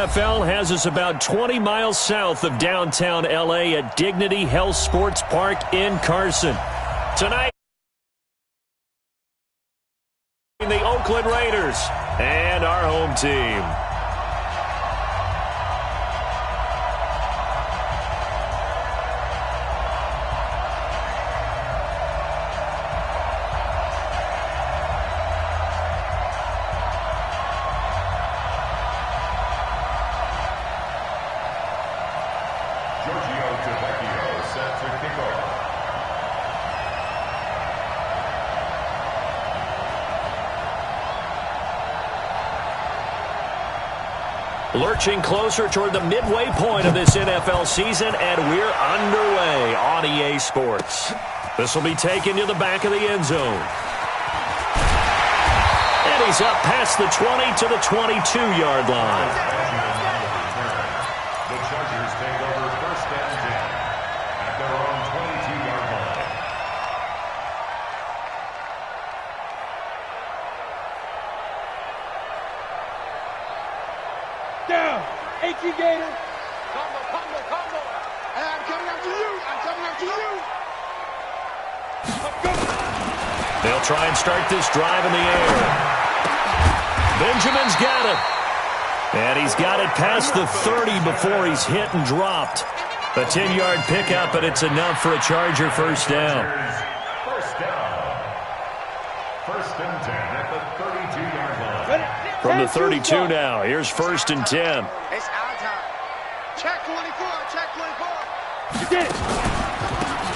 NFL has us about 20 miles south of downtown L.A. at Dignity Health Sports Park in Carson. Tonight, the Oakland Raiders and our home team. Lurching closer toward the midway point of this NFL season, and we're underway on EA Sports. This will be taken to the back of the end zone. And he's up past the 20 to the 22-yard line. The Chargers take over first and 10 at their own 22-yard line. Down. 18 Gator. Combo. Hey, I'm coming after you. They'll try and start this drive in the air. Benjamin's got it. And he's got it past the 30 before he's hit and dropped. A 10-yard pickup, and it's enough for a Charger first down. First down. First and 10 at the 32-yard line. From the 32 now, here's first and 10. It's our time. Check 24. You did it.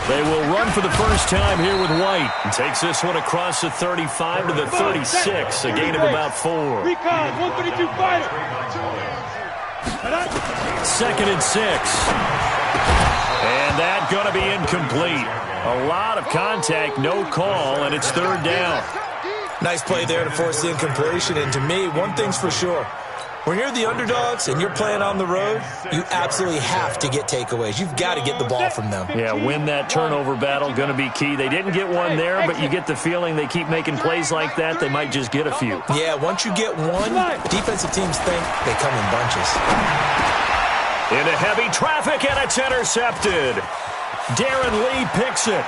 They will run for the first time here with White. And takes this one across the 35 to the 36, a gain of about 4. Recon, 132 fighter. Second and 6. And that going to be incomplete. A lot of contact, no call, and it's third down. Nice play there to force the incompletion. And to me, one thing's for sure. When you're the underdogs and you're playing on the road, you absolutely have to get takeaways. You've got to get the ball from them. Yeah, win that turnover battle, going to be key. They didn't get one there, but you get the feeling they keep making plays like that, they might just get a few. Yeah, once you get one, defensive teams think they come in bunches. Into heavy traffic, and it's intercepted. Darren Lee picks it.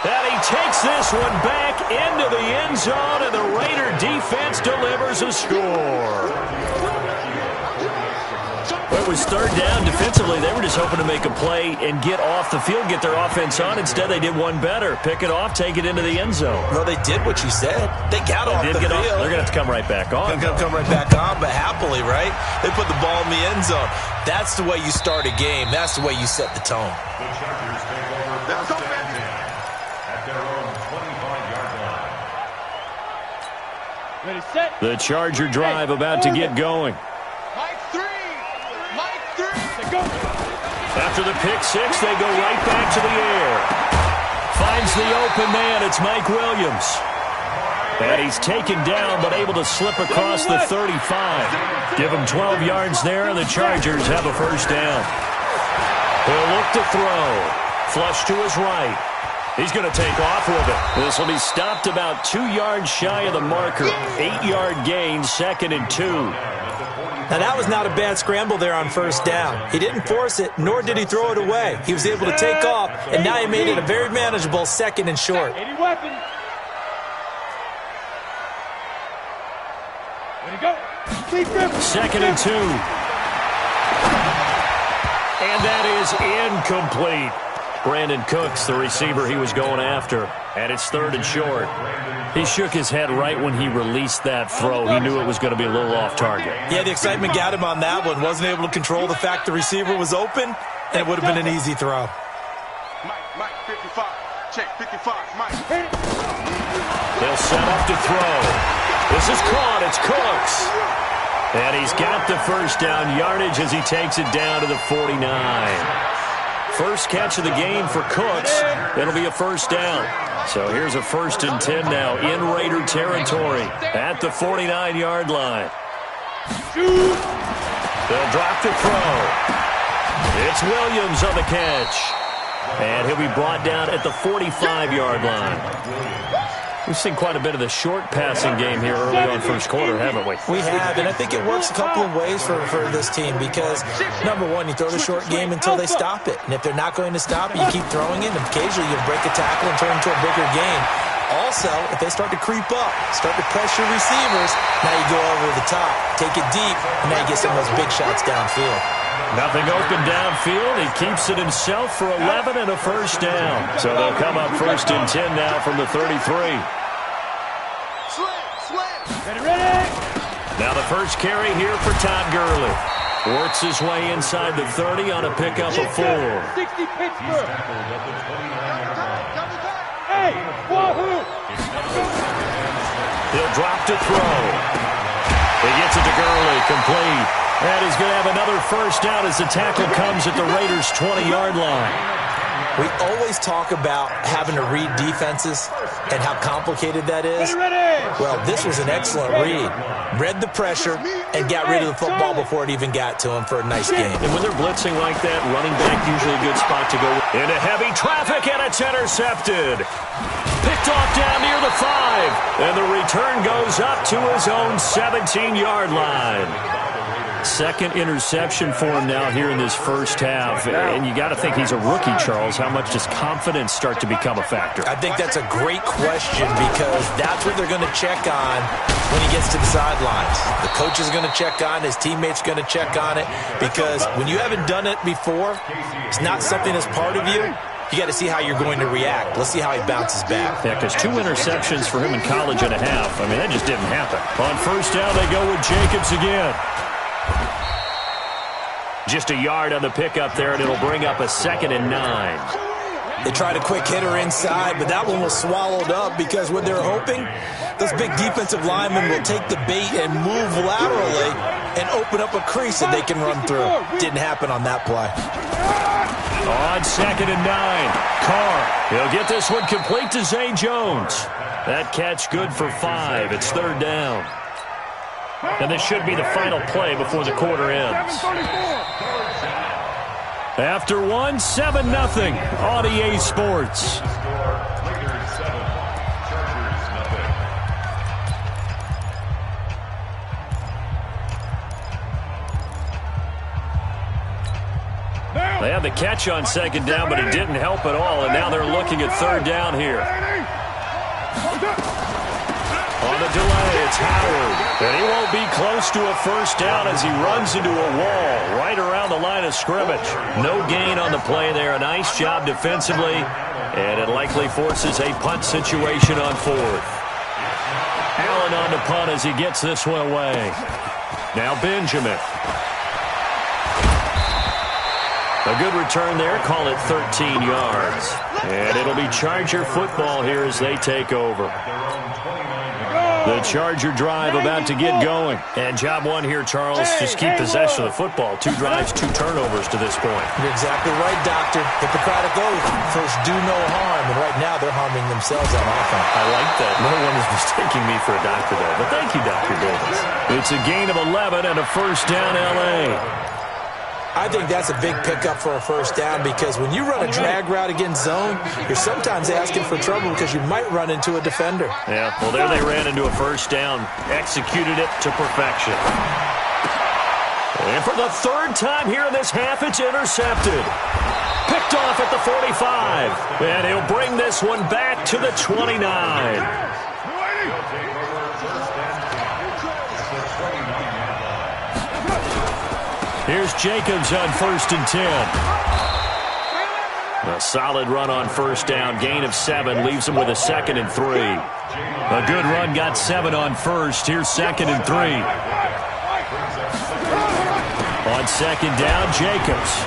And he takes this one back into the end zone, and the Raider defense delivers a score. It was third down. Defensively, they were just hoping to make a play and get off the field, get their offense on. Instead, they did one better. Pick it off, take it into the end zone. Well, they did what you said. They got off the field. They're going to have to come right back on. They're going to come right back on, but happily, right? They put the ball in the end zone. That's the way you start a game. That's the way you set the tone. The Chargers take over first and 10 at their own 25-yard line. Ready, set. The Charger drive about to get going. Mike 3. Go. After the pick six, they go right back to the air. Finds the open man. It's Mike Williams. And he's taken down, but able to slip across the 35. Give him 12 yards there, and the Chargers have a first down. He'll look to throw. Flush to his right. He's going to take off with it. This will be stopped about 2 yards shy of the marker. 8-yard gain, second and 2. Now, that was not a bad scramble there on first down. He didn't force it, nor did he throw it away. He was able to take off, and now he made it a very manageable second and short. 80 weapons. Ready, go. Second and 2. And that is incomplete. Brandon Cooks, the receiver he was going after. And it's third and short. He shook his head right when he released that throw. He knew it was going to be a little off target. Yeah, the excitement got him on that one. Wasn't able to control the fact the receiver was open, and it would have been an easy throw. Mike, 55. Check, 55, Mike. They'll set up to throw. This is caught. It's Cooks. And he's got the first down yardage as he takes it down to the 49. First catch of the game for Cooks. It'll be a first down. So here's a first and 10 now in Raider territory at the 49-yard line. They'll drop to throw. It's Williams on the catch. And he'll be brought down at the 45-yard line. We've seen quite a bit of the short passing game here early on first quarter, haven't we? We have, and I think it works a couple of ways for this team because, number one, you throw the short game until they stop it. And if they're not going to stop it, you keep throwing it, and occasionally you'll break a tackle and turn it into a bigger game. Also, if they start to creep up, start to pressure receivers, now you go over the top, take it deep, and now you get some of those big shots downfield. Nothing open downfield. He keeps it himself for 11 and a first down. So they'll come up 1st and 10 now from the 33. Now the first carry here for Todd Gurley. Works his way inside the 30 on a pickup of 4. 60 Pittsburgh. Hey, wahoo! He'll drop to throw. He gets it to Gurley, complete. And he's going to have another first down as the tackle comes at the Raiders' 20-yard line. We always talk about having to read defenses and how complicated that is. Well, this was an excellent read. Read the pressure and got rid of the football before it even got to him for a nice game. And when they're blitzing like that, running back usually a good spot to go into heavy traffic, and it's intercepted. Picked off down near the 5, and the return goes up to his own 17-yard line. Second interception for him now here in this first half. And you got to think he's a rookie, Charles. How much does confidence start to become a factor? I think that's a great question because that's what they're going to check on when he gets to the sidelines. The coach is going to check on, his teammates are going to check on it because when you haven't done it before, it's not something that's part of you. You got to see how you're going to react. Let's see how he bounces back. Yeah, because 2 interceptions for him in college and a half. I mean, that just didn't happen. On first down, they go with Jacobs again. Just a yard on the pickup there, and it'll bring up a 2nd and 9. They tried a quick hitter inside, but that one was swallowed up because what they're hoping, those big defensive linemen will take the bait and move laterally and open up a crease that they can run through. Didn't happen on that play. On 2nd and 9, Carr. He'll get this one complete to Zay Jones. That catch good for 5. It's 3rd down. And this should be the final play before the quarter ends. After 1, 7-0 on EA Sports. They had the catch on 2nd down, but it didn't help at all, and now they're looking at 3rd down here. On the delay, it's Howard. And he won't be close to a first down as he runs into a wall right around the line of scrimmage. No gain on the play there. A nice job defensively. And it likely forces a punt situation on 4th. Allen on the punt as he gets this one away. Now Benjamin. A good return there. Call it 13 yards. And it'll be Charger football here as they take over. The Charger drive about to get going. And job one here, Charles, just keep possession of the football. 2 drives, 2 turnovers to this point. You're exactly right, Doctor. Hippocratic oath. First, do no harm. And right now, they're harming themselves on offense. I like that. No one is mistaking me for a doctor, though. But thank you, Dr. Davis. It's a gain of 11 and a first down, L.A. I think that's a big pickup for a first down because when you run a drag route against zone, you're sometimes asking for trouble because you might run into a defender. Yeah, well, there they ran into a first down, executed it to perfection. And for the 3rd time here in this half, it's intercepted. Picked off at the 45. And he'll bring this one back to the 29. Here's Jacobs on 1st and 10. A solid run on first down. Gain of 7 leaves him with a 2nd and 3. A good run got 7 on first. Here's 2nd and 3. On 2nd down, Jacobs.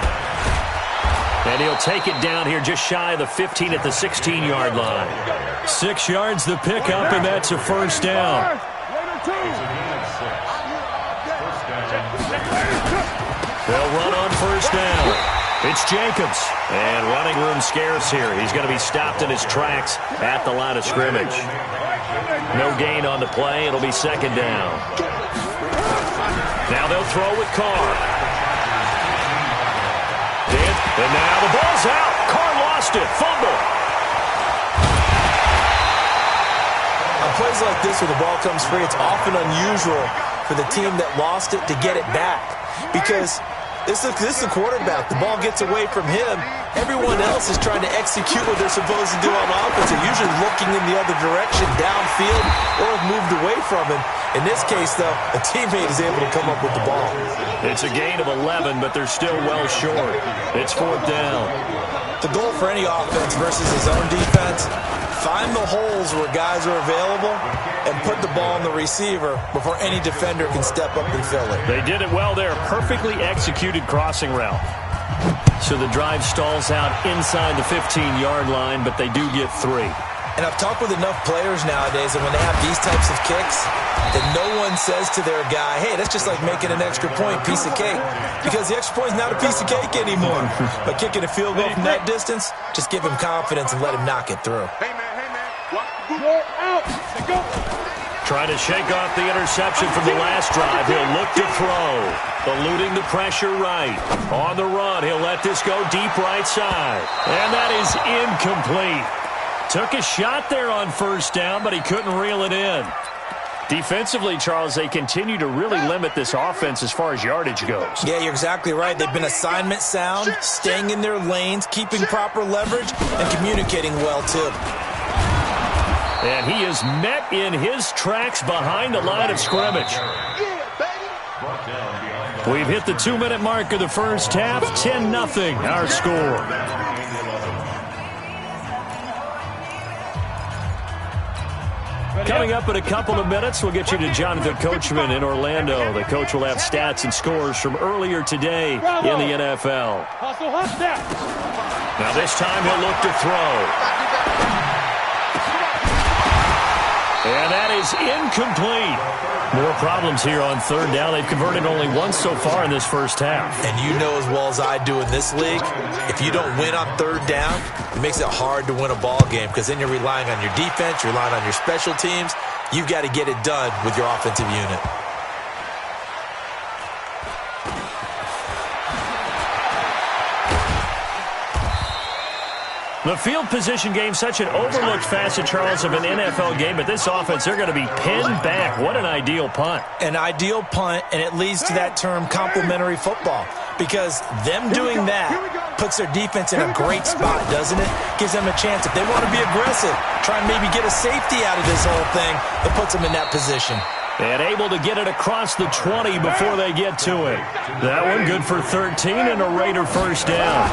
And he'll take it down here just shy of the 15 at the 16-yard line. 6 yards the pickup, and that's a first down. They'll run on first down. It's Jacobs. And running room scarce here. He's going to be stopped in his tracks at the line of scrimmage. No gain on the play. It'll be 2nd down. Now they'll throw with Carr. And now the ball's out. Carr lost it. Fumble. On plays like this where the ball comes free, it's often unusual for the team that lost it to get it back because this is the quarterback. The ball gets away from him. Everyone else is trying to execute what they're supposed to do on offense. They're usually looking in the other direction, downfield, or have moved away from him. In this case, though, a teammate is able to come up with the ball. It's a gain of 11, but they're still well short. It's 4th down. The goal for any offense versus his own defense, find the holes where guys are available and put the ball on the receiver before any defender can step up and fill it. They did it well there. Perfectly executed crossing route. So the drive stalls out inside the 15-yard line, but they do get 3. And I've talked with enough players nowadays that when they have these types of kicks, that no one says to their guy, hey, that's just like making an extra point, piece of cake. Because the extra point is not a piece of cake anymore. By kicking a field goal from that distance, just give him confidence and let him knock it through. Hey, man. You're out. Go. Trying to shake off the interception from the last drive. He'll look to throw. Eluding the pressure right. On the run, he'll let this go deep right side. And that is incomplete. Took a shot there on 1st down, but he couldn't reel it in. Defensively, Charles, they continue to really limit this offense as far as yardage goes. Yeah, you're exactly right. They've been assignment sound, staying in their lanes, keeping proper leverage, and communicating well, too. And he is met in his tracks behind the line of scrimmage. We've hit the 2-minute mark of the first half. 10-0, our score. Coming up in a couple of minutes, we'll get you to Jonathan Coachman in Orlando. The coach will have stats and scores from earlier today in the NFL. Now this time he'll look to throw. And that is incomplete. More problems here on 3rd down. They've converted only once so far in this first half. And you know as well as I do in this league, if you don't win on 3rd down, it makes it hard to win a ball game because then you're relying on your defense, you're relying on your special teams. You've got to get it done with your offensive unit. The field position game, such an overlooked facet, Charles, of an NFL game, but this offense, they're going to be pinned back. What an ideal punt. An ideal punt, and it leads to that term complementary football, because them doing that puts their defense in a great spot, doesn't it? Gives them a chance. If they want to be aggressive, try and maybe get a safety out of this whole thing, it puts them in that position. And able to get it across the 20 before they get to it. That one good for 13 and a Raider 1st down.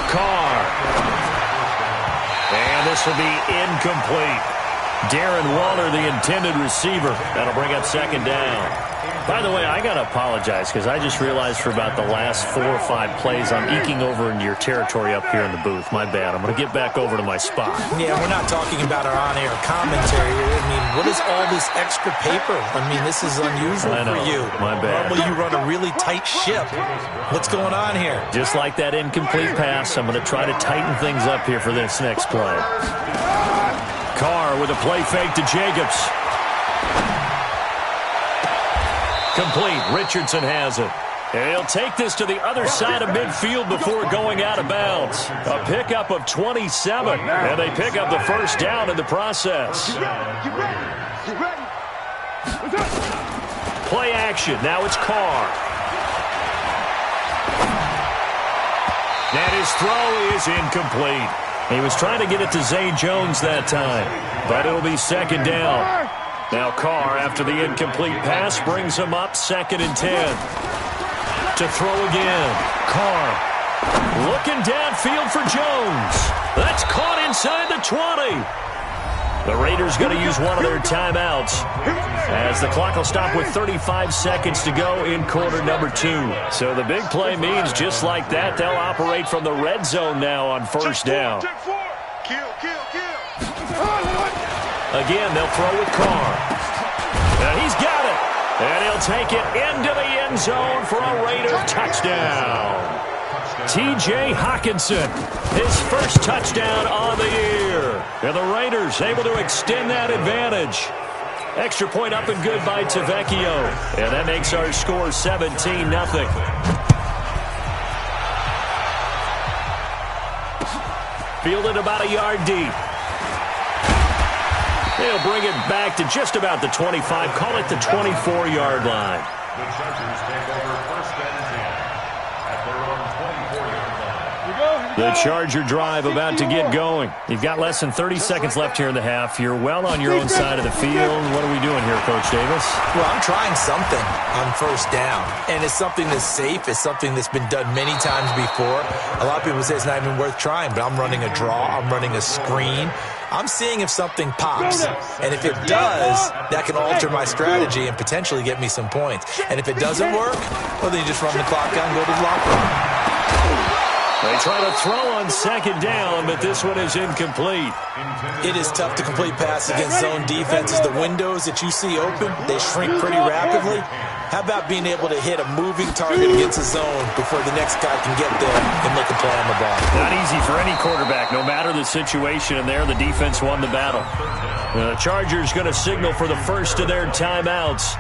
Carr. And this will be incomplete. Darren Waller, the intended receiver. That'll bring up 2nd down. By the way, I got to apologize because I just realized for about the last 4 or 5 plays I'm eking over into your territory up here in the booth. My bad. I'm going to get back over to my spot. Yeah, we're not talking about our on-air commentary. I mean, what is all this extra paper? I mean, this is unusual for you. My bad. Normally you run a really tight ship. What's going on here? Just like that incomplete pass, I'm going to try to tighten things up here for this next play. Carr with a play fake to Jacobs. Complete. Richardson has it. And he'll take this to the other side of midfield before going out of bounds. A pickup of 27, and they pick up the 1st down in the process. Play action. Now it's Carr. And his throw is incomplete. He was trying to get it to Zay Jones that time, but it'll be 2nd down. Now Carr, after the incomplete pass, brings him up 2nd and 10. To throw again. Carr looking downfield for Jones. That's caught inside the 20. The Raiders going to use one of their timeouts as the clock will stop with 35 seconds to go in quarter number 2. So the big play means just like that, they'll operate from the red zone now on 1st down. Again, they'll throw with Carr. And he's got it. And he'll take it into the end zone for a Raider touchdown. T.J. Hockenson, his 1st touchdown on the year. And the Raiders able to extend that advantage. Extra point up and good by Tavecchio. And that makes our score 17-0. Fielded about a yard deep. They'll bring it back to just about the 25. Call it the 24-yard line. The Chargers take over 1st and 10 at their own 24-yard line. The Charger drive about to get going. You've got less than 30 seconds left here in the half. You're well on your own side of the field. What are we doing here, Coach Davis? Well, I'm trying something on 1st down, and it's something that's safe. It's something that's been done many times before. A lot of people say it's not even worth trying, but I'm running a draw. I'm running a screen. I'm seeing if something pops, and if it does, that can alter my strategy and potentially get me some points. And if it doesn't work, well, then you just run the clock out and go to the locker room. They try to throw on 2nd down, but this one is incomplete. It is tough to complete passes against zone defenses. The windows that you see open, they shrink pretty rapidly. How about being able to hit a moving target against a zone before the next guy can get there and make a play on the ball? Not easy for any quarterback, no matter the situation. And there, the defense won the battle. The Chargers going to signal for the first of their timeouts,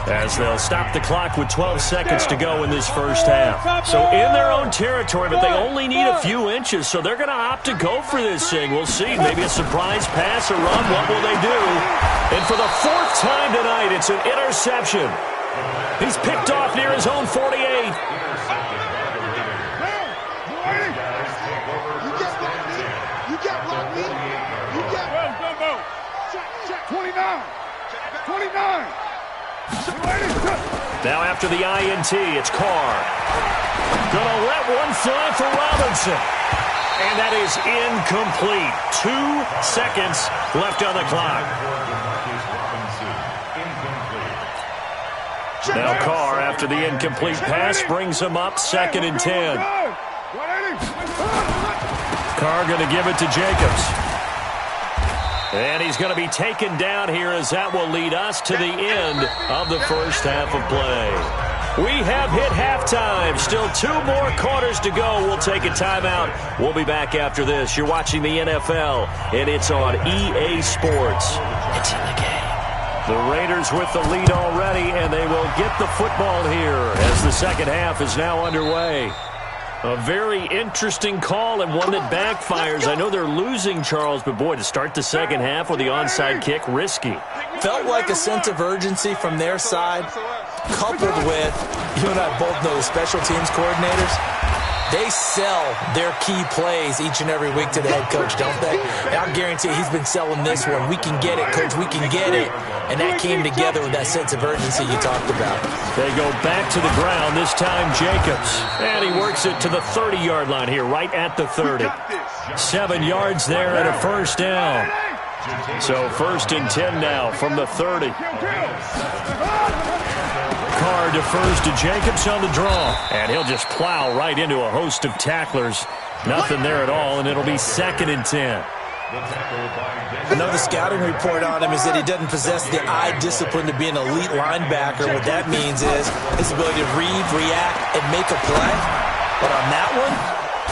as they'll stop the clock with 12 seconds to go in this first half. So in their own territory, but they only need a few inches, so they're going to opt to go for this thing. We'll see. Maybe a surprise pass or run. What will they do? And for the 4th time tonight, it's an interception. He's picked off near his own 48. Now after the INT, it's Carr. Gonna let one fly for Robinson. And that is incomplete. 2 seconds left on the clock. Now Carr, after the incomplete pass, brings him up 2nd and 10. Carr gonna give it to Jacobs. And he's going to be taken down here, as that will lead us to the end of the first half of play. We have hit halftime. Still 2 more quarters to go. We'll take a timeout. We'll be back after this. You're watching the NFL, and it's on EA Sports. It's in the game. The Raiders with the lead already, and they will get the football here as the second half is now underway. A very interesting call and one that backfires. I know they're losing, Charles, but boy, to start the second half with the onside kick, risky. Felt like a sense of urgency from their side, coupled with, you and I both know the special teams coordinators. They sell their key plays each and every week to the head coach, don't they? And I guarantee he's been selling this one. We can get it, coach, we can get it. And that came together with that sense of urgency you talked about. They go back to the ground, this time Jacobs. And he works it to the 30-yard line here, right at the 30. 7 yards there and a first down. So 1st and 10 now from the 30. Carr defers to Jacobs on the draw. And he'll just plow right into a host of tacklers. Nothing there at all, and it'll be 2nd and 10. Another scouting report on him is that he doesn't possess the eye discipline to be an elite linebacker. What that means is his ability to read, react, and make a play. But on that one,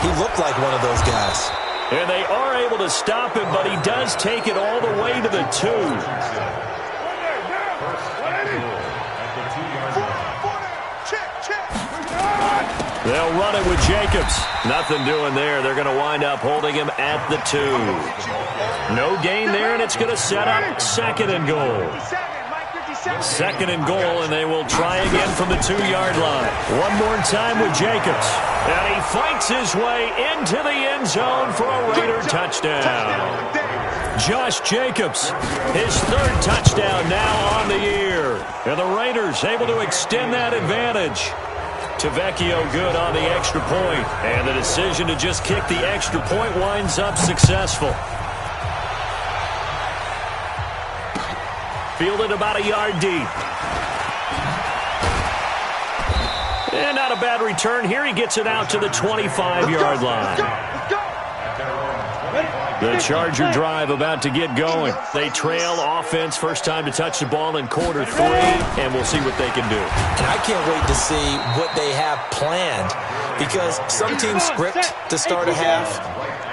he looked like one of those guys. And they are able to stop him, but he does take it all the way to the 2. They'll run it with Jacobs. Nothing doing there. They're going to wind up holding him at the 2. No gain there, and it's going to set up 2nd and goal. 2nd and goal, and they will try again from the 2-yard line. One more time with Jacobs. And he fights his way into the end zone for a Raider touchdown. Josh Jacobs, his 3rd touchdown now on the year. And the Raiders able to extend that advantage. Tavecchio good on the extra point. And the decision to just kick the extra point winds up successful. Fielded about a yard deep. And not a bad return here. He gets it out to the 25-yard line. The Charger drive about to get going. They trail offense, first time to touch the ball in quarter 3, and we'll see what they can do. And I can't wait to see what they have planned, because some teams script to start a half,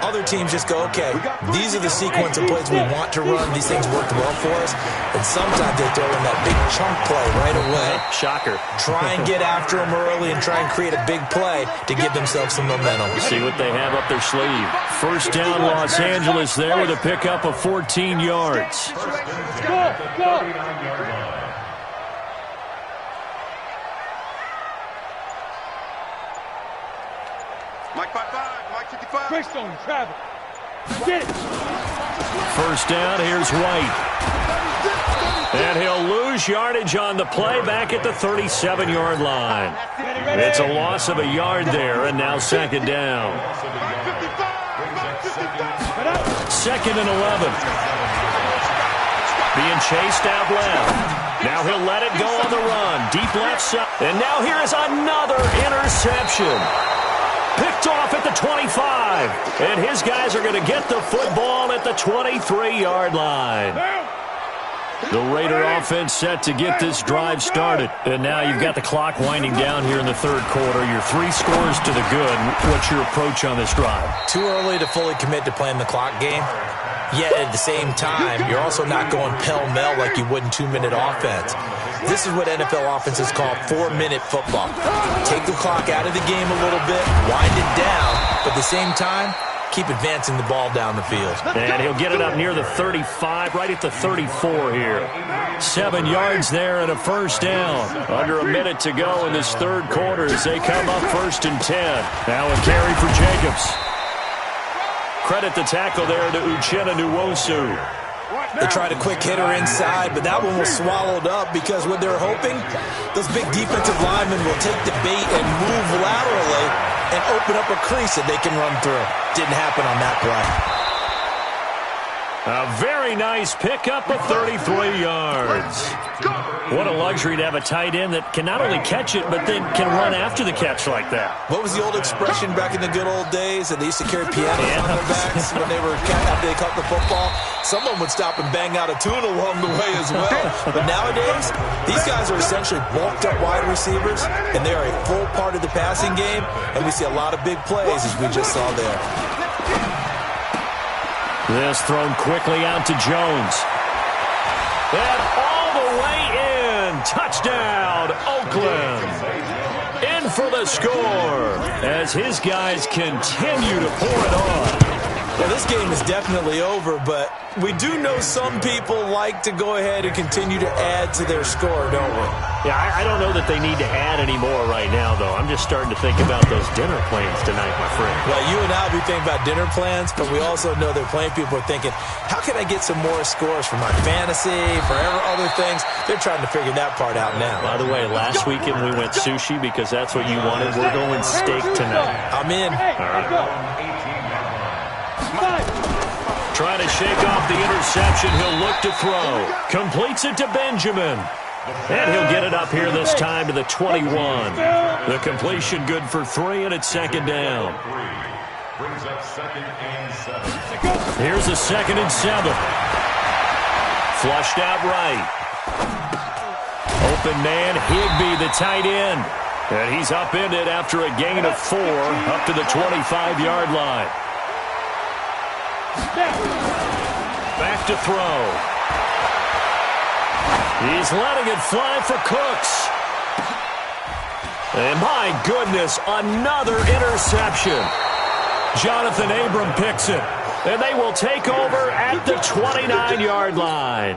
Other teams just go, okay, these are the sequence of plays we want to run. These things worked well for us. And sometimes they throw in that big chunk play right away. Shocker. Try and get after them early and try and create a big play to give themselves some momentum. See what they have up their sleeve. First down, Los Angeles there with a pickup of 14 yards. Go. Mike 5-5, Mike 55. Bricks on travel. Get it. First down, here's White. And he'll lose yardage on the play back at the 37-yard line. It's a loss of a yard there, and now second down. Second and 11. Being chased out left. Now he'll let it go on the run. Deep left side. And now here is another interception. Picked off at the 25. And his guys are going to get the football at the 23-yard line. The Raider offense set to get this drive started. And now you've got the clock winding down here in the third quarter. You're 3 scores to the good. What's your approach on this drive? Too early to fully commit to playing the clock game. Yet at the same time, you're also not going pell-mell like you would in 2-minute offense. This is what NFL offenses call 4-minute football. Take the clock out of the game a little bit, wind it down, but at the same time, keep advancing the ball down the field. And he'll get it up near the 35, right at the 34 here. 7 yards there and a first down. Under a minute to go in this third quarter as they come up first and 10. Now a carry for Jacobs. Credit the tackle there to Uchenna Nwosu. They tried a quick hitter inside, but that one was swallowed up because what they're hoping, those big defensive linemen will take the bait and move laterally and open up a crease that they can run through. Didn't happen on that play. A very nice pickup of 33 yards. What a luxury to have a tight end that can not only catch it, but then can run after the catch like that. What was the old expression back in the good old days that they used to carry pianos on their backs when they were after they caught the football? Someone would stop and bang out a tune along the way as well. But nowadays, these guys are essentially bulked up wide receivers, and they are a full part of the passing game, and we see a lot of big plays as we just saw there. This thrown quickly out to Jones. And all the way in. Touchdown, Oakland. In for the score as his guys continue to pour it on. Well, this game is definitely over, but we do know some people like to go ahead and continue to add to their score, don't we? Yeah, I don't know that they need to add any more right now, though. I'm just starting to think about those dinner plans tonight, my friend. Well, you and I will be thinking about dinner plans, but we also know that plenty of people are thinking, how can I get some more scores for my fantasy, for other things? They're trying to figure that part out now. By the way, last weekend we went sushi because that's what you wanted. We're going steak tonight. I'm in. All right. Trying to shake off the interception. He'll look to throw. Completes it to Benjamin. And he'll get it up here this time to the 21. The completion good for 3, and it's second down. Brings up second and 7. Here's a 2nd and 7. Flushed out right. Open man, Higbee, the tight end. And he's upended after a gain of 4 up to the 25-yard line. Back to throw. He's letting it fly for Cooks. And my goodness, another interception. Jonathan Abram picks it. And they will take over at the 29-yard line.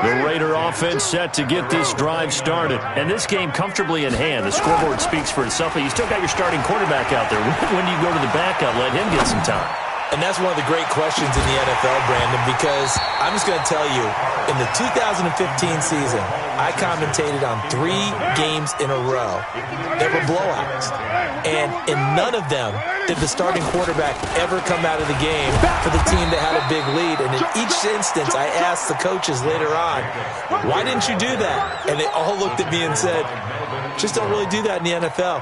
The Raider offense set to get this drive started. And this game comfortably in hand. The scoreboard speaks for itself, but you still got your starting quarterback out there. When do you go to the backup, let him get some time? And that's one of the great questions in the NFL, Brandon, because I'm just going to tell you, in the 2015 season, I commentated on 3 games in a row that were blowouts. And in none of them did the starting quarterback ever come out of the game for the team that had a big lead. And in each instance, I asked the coaches later on, why didn't you do that? And they all looked at me and said, just don't really do that in the NFL.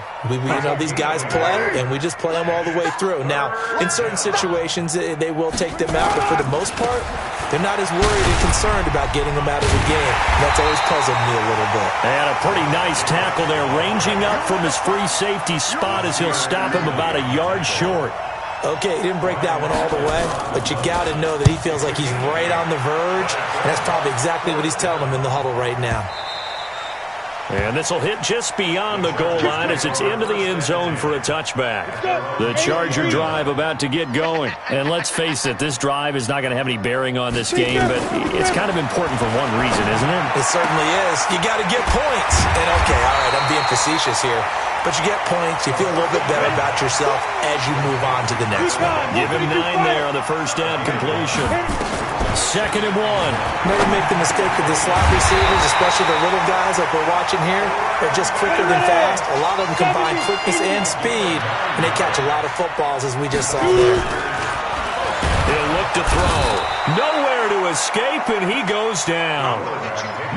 These guys play, and we just play them all the way through. Now, in certain situations, they will take them out, but for the most part, they're not as worried and concerned about getting them out of the game. That's always puzzled me a little bit. And a pretty nice tackle there, ranging up from his free safety spot as he'll stop him about a yard short. Okay, he didn't break that one all the way, but you got to know that he feels like he's right on the verge, and that's probably exactly what he's telling him in the huddle right now. And this will hit just beyond the goal line as it's into the end zone for a touchback. The Charger drive about to get going. And let's face it, this drive is not going to have any bearing on this game, but it's kind of important for one reason, isn't it? It certainly is. You got to get points. And okay, all right, I'm being facetious here. But you get points, you feel a little bit better about yourself as you move on to the next one. Give him 9 there on the first down completion. 2nd and 1. Never make the mistake of the slot receivers, especially the little guys like we're watching here. They're just quicker than fast. A lot of them combine quickness and speed, and they catch a lot of footballs, as we just saw there. He'll look to throw. Nowhere to escape, and he goes down.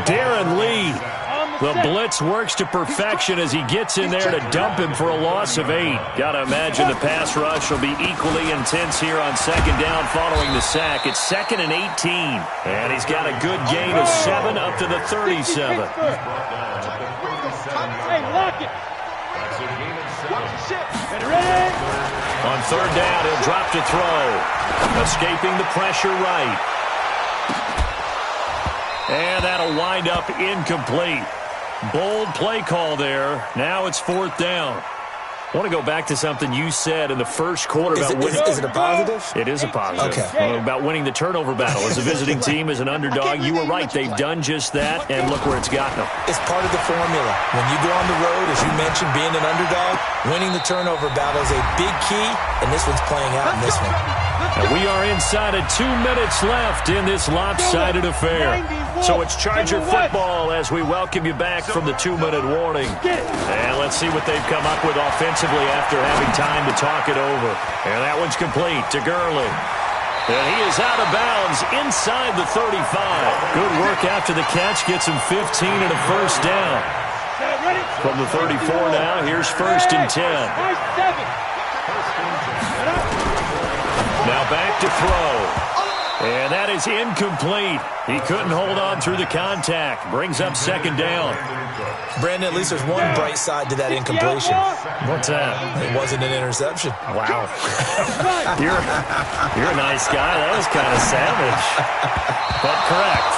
Darren Lee. The blitz works to perfection as he gets in there to dump him for a loss of 8. Got to imagine the pass rush will be equally intense here on 2nd down following the sack. It's 2nd and 18. And he's got a good gain of 7 up to the 37. Hey, lock it. On 3rd down, he'll drop to throw. Escaping the pressure right. And that'll wind up incomplete. Bold play call there. Now it's 4th down. I want to go back to something you said in the first quarter about winning. Is it a positive? It is a positive. Okay. About winning the turnover battle. As a visiting team, as an underdog, you were right. They've done just that, and look where it's gotten them. It's part of the formula. When you go on the road, as you mentioned, being an underdog, winning the turnover battle is a big key, and this one's playing out in this one. And we are inside of 2 minutes left in this lopsided affair. So it's Charger football as we welcome you back from the 2-minute warning. And let's see what they've come up with offensively after having time to talk it over. And that one's complete to Gurley. And he is out of bounds inside the 35. Good work after the catch. Gets him 15 and a first down. From the 34 now, here's 1st and 10. Now back to throw. And that is incomplete. He couldn't hold on through the contact. Brings up 2nd down. Brandon, at least there's one bright side to that incompletion. What's that? It wasn't an interception. Wow. You're a nice guy. That was kind of savage. But correct.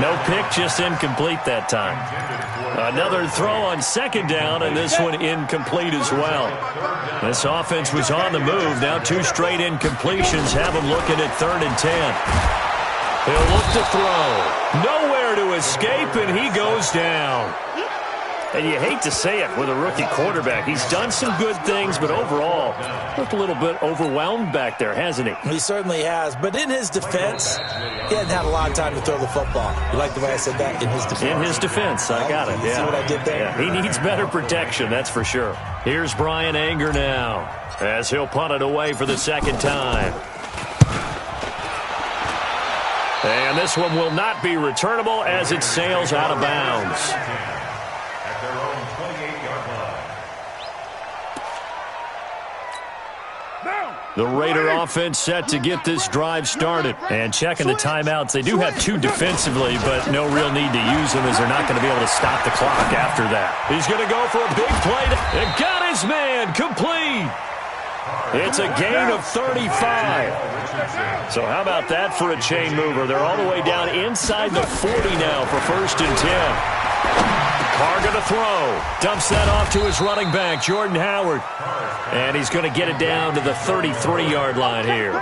No pick, just incomplete that time. Another throw on 2nd down, and this one incomplete as well. This offense was on the move. Now 2 straight incompletions have them looking at 3rd and 10. He'll look to throw. Nowhere to escape, and he goes down. And you hate to say it with a rookie quarterback. He's done some good things, but overall, looked a little bit overwhelmed back there, hasn't he? He certainly has. But in his defense, he hadn't had a lot of time to throw the football. You like the way I said that? In his defense. In his defense. I got it. You see what I did there? Yeah, he needs better protection, that's for sure. Here's Brian Anger now as he'll punt it away for the 2nd time. And this one will not be returnable as it sails out of bounds. The Raider offense set to get this drive started. And checking the timeouts, they do have 2 defensively, but no real need to use them as they're not going to be able to stop the clock after that. He's going to go for a big play. And got his man complete. It's a gain of 35. So how about that for a chain mover? They're all the way down inside the 40 now for 1st and 10. Carr going to throw. Dumps that off to his running back, Jordan Howard. And he's going to get it down to the 33-yard line here.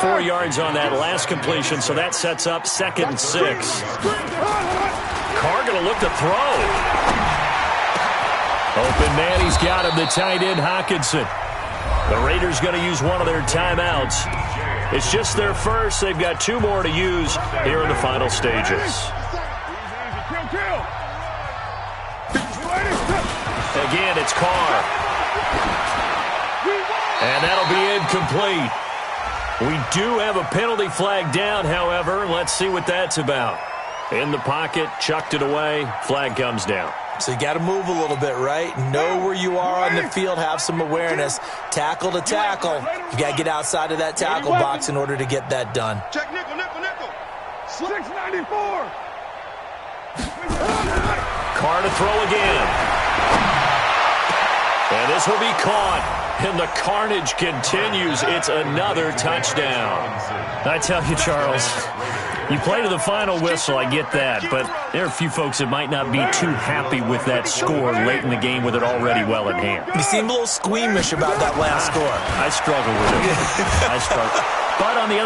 4 yards on that last completion, so that sets up 2nd and 6. Carr going to look to throw. Open man, he's got him, the tight end, Hockenson. The Raiders going to use one of their timeouts. It's just their first. They've got 2 more to use here in the final stages. Again, it's Carr. And that'll be incomplete. We do have a penalty flag down, however. Let's see what that's about. In the pocket, chucked it away. Flag comes down. So you got to move a little bit, right? Know where you are on the field. Have some awareness. Tackle to tackle. You got to get outside of that tackle box in order to get that done. Check nickel, nickel, nickel. 694. Carr to throw again. And this will be caught. And the carnage continues. It's another touchdown. I tell you, Charles, you play to the final whistle, I get that, but there are a few folks that might not be too happy with that score late in the game with it already well in hand. You seem a little squeamish about that last score. I struggle with it. I struggle. But on the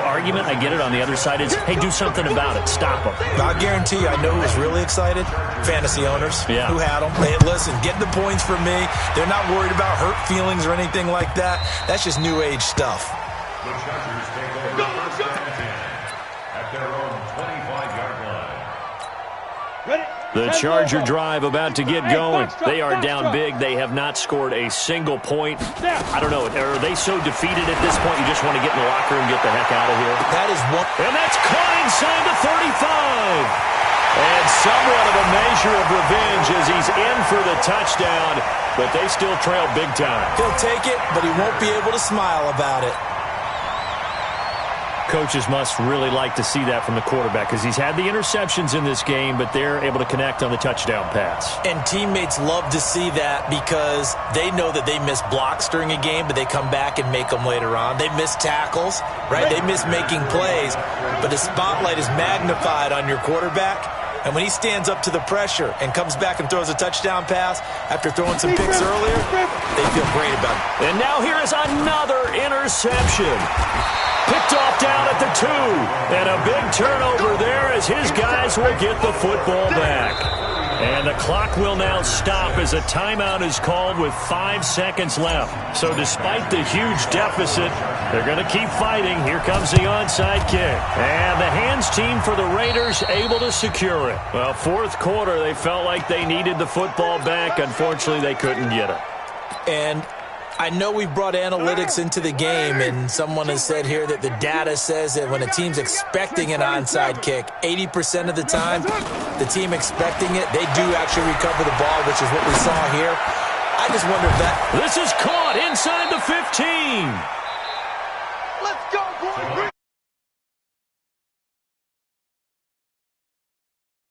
argument, I get it, on the other side is, hey, do something about it. Stop them. I guarantee you, I know who was really excited. Fantasy owners who had them. Hey, listen, get the points from me. They're not worried about hurt feelings or anything like that. That's just new age stuff. The Chargers take over first and 10 at their own 25-yard line. The Charger drive about to get going. They are down big. They have not scored a single point. I don't know. Are they so defeated at this point you just want to get in the locker room and get the heck out of here? That is one. And that's caught inside the 35. And somewhat of a measure of revenge as he's in for the touchdown, but they still trail big time. He'll take it, but he won't be able to smile about it. Coaches must really like to see that from the quarterback because he's had the interceptions in this game, but they're able to connect on the touchdown pass. And teammates love to see that because they know that they miss blocks during a game, but they come back and make them later on. They miss tackles, right? They miss making plays, but the spotlight is magnified on your quarterback. And when he stands up to the pressure and comes back and throws a touchdown pass after throwing some picks earlier, they feel great about it. And now here is another interception. Picked off down at the 2. And a big turnover there as his guys will get the football back. And the clock will now stop as a timeout is called with 5 seconds left. So despite the huge deficit, they're going to keep fighting. Here comes the onside kick. And the hands team for the Raiders able to secure it. Well, fourth quarter, they felt like they needed the football back. Unfortunately, they couldn't get it. And I know we brought analytics into the game, and someone has said here that the data says that when a team's expecting an onside kick, 80% of the time, the team expecting it, they do actually recover the ball, which is what we saw here. I just wonder if that... This is caught inside the 15. Let's go, boys.